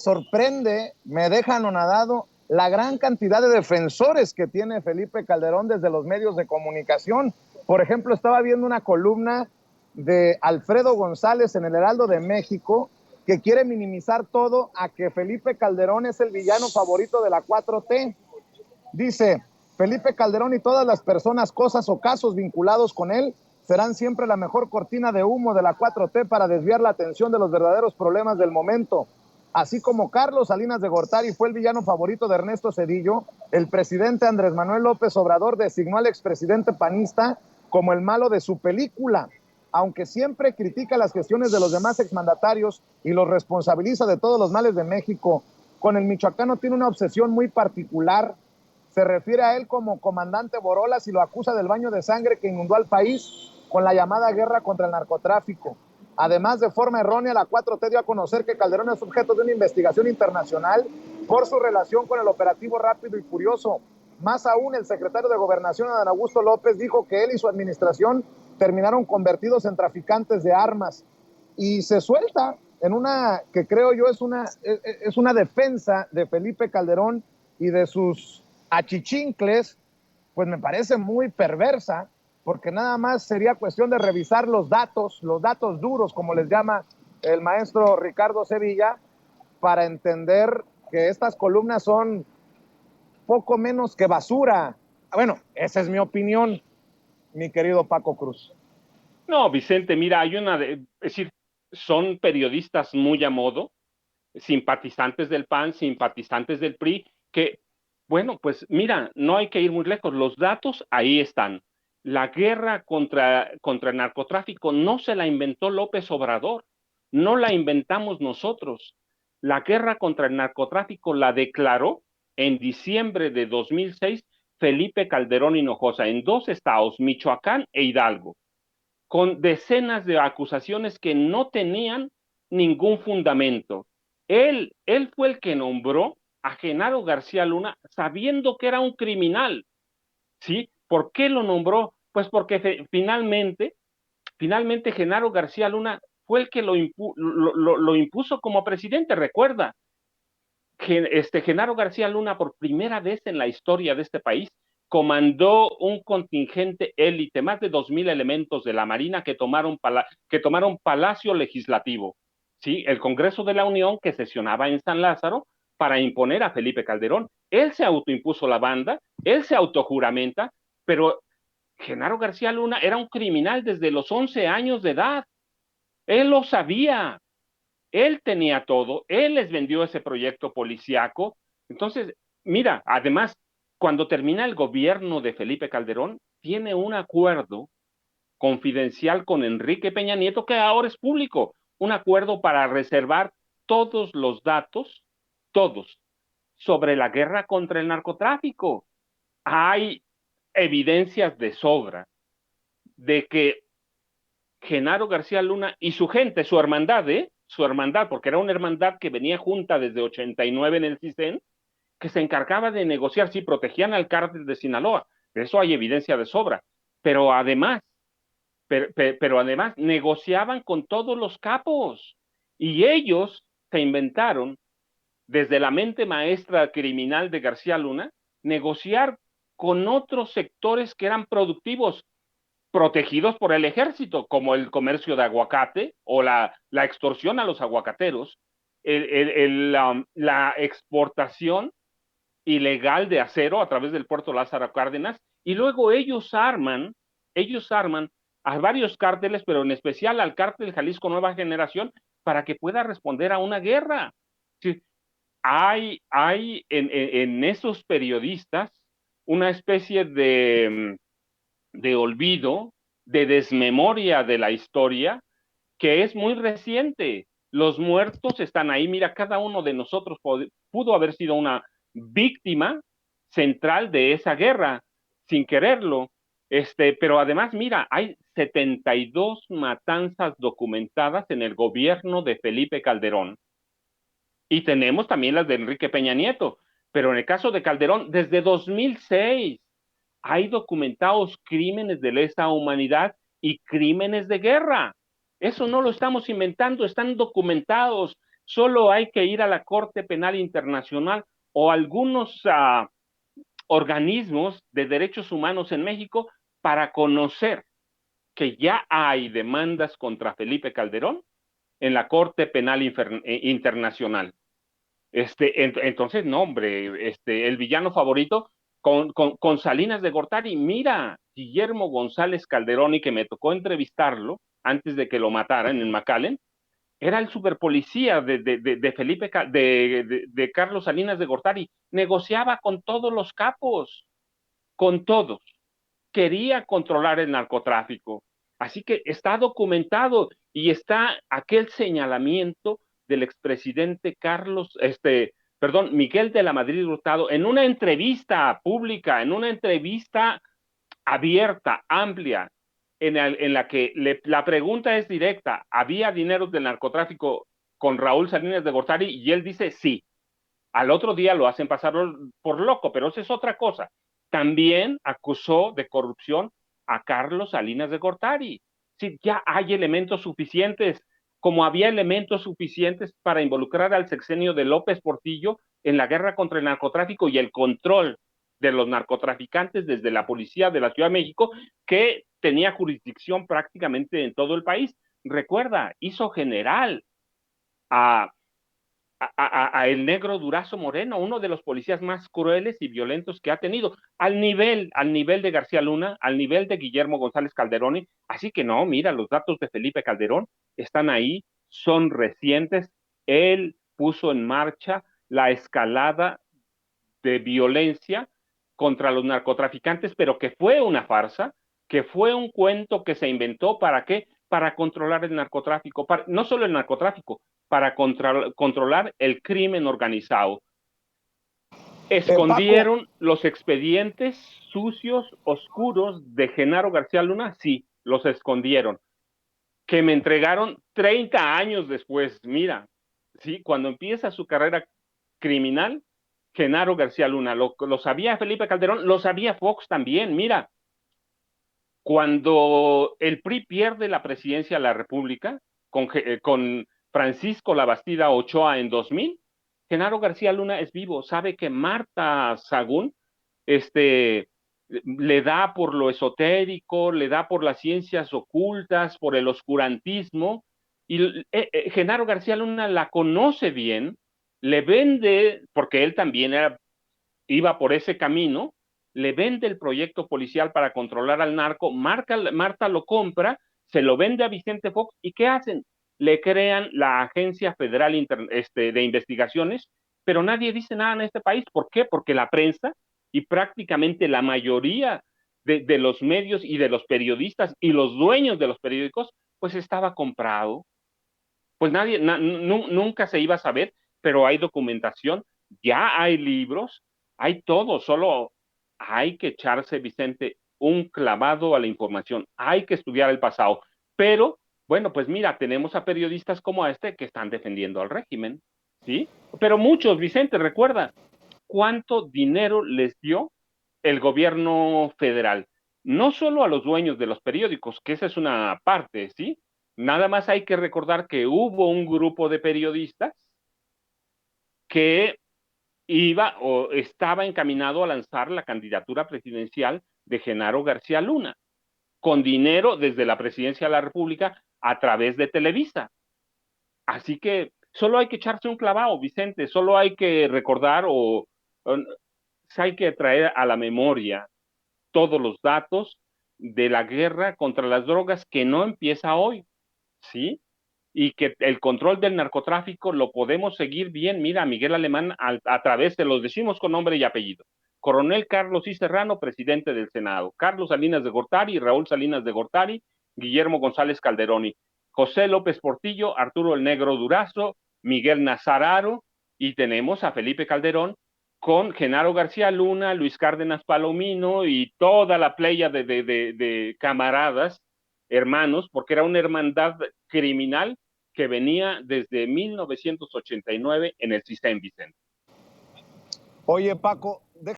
sorprende, me deja anonadado la gran cantidad de defensores que tiene Felipe Calderón desde los medios de comunicación. Por ejemplo, estaba viendo una columna de Alfredo González en el Heraldo de México que quiere minimizar todo a que Felipe Calderón es el villano favorito de la 4T. Dice, Felipe Calderón y todas las personas, cosas o casos vinculados con él serán siempre la mejor cortina de humo de la 4T para desviar la atención de los verdaderos problemas del momento. Así como Carlos Salinas de Gortari fue el villano favorito de Ernesto Zedillo, el presidente Andrés Manuel López Obrador designó al expresidente panista como el malo de su película. Aunque siempre critica las gestiones de los demás exmandatarios y los responsabiliza de todos los males de México, con el michoacano tiene una obsesión muy particular. Se refiere a él como comandante Borolas y lo acusa del baño de sangre que inundó al país con la llamada guerra contra el narcotráfico. Además, de forma errónea, la 4T dio a conocer que Calderón es objeto de una investigación internacional por su relación con el operativo Rápido y Furioso. Más aún, el secretario de Gobernación, Adán Augusto López, dijo que él y su administración terminaron convertidos en traficantes de armas. Y se suelta en una que creo yo es una defensa de Felipe Calderón y de sus achichincles, pues me parece muy perversa, porque nada más sería cuestión de revisar los datos duros, como les llama el maestro Ricardo Sevilla, para entender que estas columnas son poco menos que basura. Bueno, esa es mi opinión, mi querido Paco Cruz. No, Vicente, mira, es decir, son periodistas muy a modo, simpatizantes del PAN, simpatizantes del PRI, que, bueno, pues mira, no hay que ir muy lejos, los datos ahí están. La guerra contra el narcotráfico no se la inventó López Obrador, no la inventamos nosotros. La guerra contra el narcotráfico la declaró en diciembre de 2006 Felipe Calderón Hinojosa en dos estados, Michoacán e Hidalgo, con decenas de acusaciones que no tenían ningún fundamento. Él fue el que nombró a Genaro García Luna sabiendo que era un criminal, ¿sí? ¿Por qué lo nombró? Pues porque finalmente Genaro García Luna fue el que lo impuso como presidente, recuerda. Genaro García Luna, por primera vez en la historia de este país, comandó un contingente élite, más de 2,000 elementos de la Marina que tomaron Palacio Legislativo, ¿sí? El Congreso de la Unión, que sesionaba en San Lázaro para imponer a Felipe Calderón. Él se autoimpuso la banda, él se autojuramenta, pero Genaro García Luna era un criminal desde los 11 años de edad. Él lo sabía. Él tenía todo, él les vendió ese proyecto policíaco. Entonces, mira, además, cuando termina el gobierno de Felipe Calderón, tiene un acuerdo confidencial con Enrique Peña Nieto, que ahora es público, un acuerdo para reservar todos los datos, todos, sobre la guerra contra el narcotráfico. Hay evidencias de sobra de que Genaro García Luna y su gente, su hermandad, su hermandad, porque era una hermandad que venía junta desde 89 en el CISEN, que se encargaba de negociar, sí, protegían al cártel de Sinaloa, de eso hay evidencia de sobra, pero además, pero además negociaban con todos los capos, y ellos se inventaron, desde la mente maestra criminal de García Luna, negociar con otros sectores que eran productivos, protegidos por el ejército, como el comercio de aguacate o la extorsión a los aguacateros, la exportación ilegal de acero a través del puerto Lázaro Cárdenas, y luego ellos arman a varios cárteles, pero en especial al cártel Jalisco Nueva Generación, para que pueda responder a una guerra. Sí, hay en esos periodistas una especie de olvido, de desmemoria de la historia, que es muy reciente. Los muertos están ahí. Mira, cada uno de nosotros pudo haber sido una víctima central de esa guerra, sin quererlo. Pero además, mira, hay 72 matanzas documentadas en el gobierno de Felipe Calderón. Y tenemos también las de Enrique Peña Nieto. Pero en el caso de Calderón, desde 2006 hay documentados crímenes de lesa humanidad y crímenes de guerra. Eso no lo estamos inventando, están documentados. Solo hay que ir a la Corte Penal Internacional o algunos organismos de derechos humanos en México para conocer que ya hay demandas contra Felipe Calderón en la Corte Penal Internacional. Entonces, no, hombre, el villano favorito con Salinas de Gortari. Mira, Guillermo González Calderón, y que me tocó entrevistarlo antes de que lo mataran en McAllen, era el superpolicía de Felipe, de Carlos Salinas de Gortari. Negociaba con todos los capos, con todos. Quería controlar el narcotráfico. Así que está documentado y está aquel señalamiento del expresidente Miguel de la Madrid Hurtado en una entrevista pública, en una entrevista abierta, amplia, en la que la pregunta es directa: ¿había dinero del narcotráfico con Raúl Salinas de Gortari? Y él dice sí. Al otro día lo hacen pasar por loco, pero eso es otra cosa. También acusó de corrupción a Carlos Salinas de Gortari. Sí, ya hay elementos suficientes, como había elementos suficientes para involucrar al sexenio de López Portillo en la guerra contra el narcotráfico y el control de los narcotraficantes desde la policía de la Ciudad de México, que tenía jurisdicción prácticamente en todo el país. Recuerda, hizo general a el negro Durazo Moreno, uno de los policías más crueles y violentos que ha tenido, al nivel de García Luna, al nivel de Guillermo González Calderón. Así que no, mira, los datos de Felipe Calderón están ahí, son recientes. Él puso en marcha la escalada de violencia contra los narcotraficantes, pero que fue una farsa, que fue un cuento que se inventó. ¿Para qué? Para controlar el narcotráfico, no solo el narcotráfico, para controlar el crimen organizado. Paco, ¿Escondieron los expedientes sucios, oscuros de Genaro García Luna? Sí, los escondieron. Que me entregaron 30 años después. Mira, sí, cuando empieza su carrera criminal, Genaro García Luna, lo sabía Felipe Calderón, lo sabía Fox también. Mira, cuando el PRI pierde la presidencia de la República con Francisco Labastida Ochoa en 2000, Genaro García Luna es vivo, sabe que Marta Sagún le da por lo esotérico, le da por las ciencias ocultas, por el oscurantismo, y Genaro García Luna la conoce bien, le vende, porque él también iba por ese camino, le vende el proyecto policial para controlar al narco. Marta lo compra, se lo vende a Vicente Fox, ¿y qué hacen? Le crean la Agencia Federal de Investigaciones, pero nadie dice nada en este país. ¿Por qué? Porque la prensa y prácticamente la mayoría de los medios y de los periodistas y los dueños de los periódicos, pues estaba comprado. Pues nunca se iba a saber, pero hay documentación, ya hay libros, hay todo. Solo hay que echarse, Vicente, un clavado a la información, hay que estudiar el pasado. Pero, bueno, pues mira, tenemos a periodistas como este que están defendiendo al régimen, ¿sí? Pero muchos, Vicente, recuerda, ¿cuánto dinero les dio el gobierno federal? No solo a los dueños de los periódicos, que esa es una parte, ¿sí? Nada más hay que recordar que hubo un grupo de periodistas que iba o estaba encaminado a lanzar la candidatura presidencial de Genaro García Luna, con dinero desde la presidencia de la República a través de Televisa. Así que solo hay que echarse un clavado, Vicente, solo hay que recordar o hay que traer a la memoria todos los datos de la guerra contra las drogas, que no empieza hoy, ¿sí? Y que el control del narcotráfico lo podemos seguir bien. Mira, Miguel Alemán, a través de los decimos con nombre y apellido: Coronel Carlos I. Serrano, presidente del Senado; Carlos Salinas de Gortari, Raúl Salinas de Gortari, Guillermo González Calderoni; José López Portillo, Arturo el Negro Durazo, Miguel Nazararo, y tenemos a Felipe Calderón con Genaro García Luna, Luis Cárdenas Palomino y toda la playa de camaradas, hermanos, porque era una hermandad criminal que venía desde 1989 en el CISEN, Vicente. oye Paco,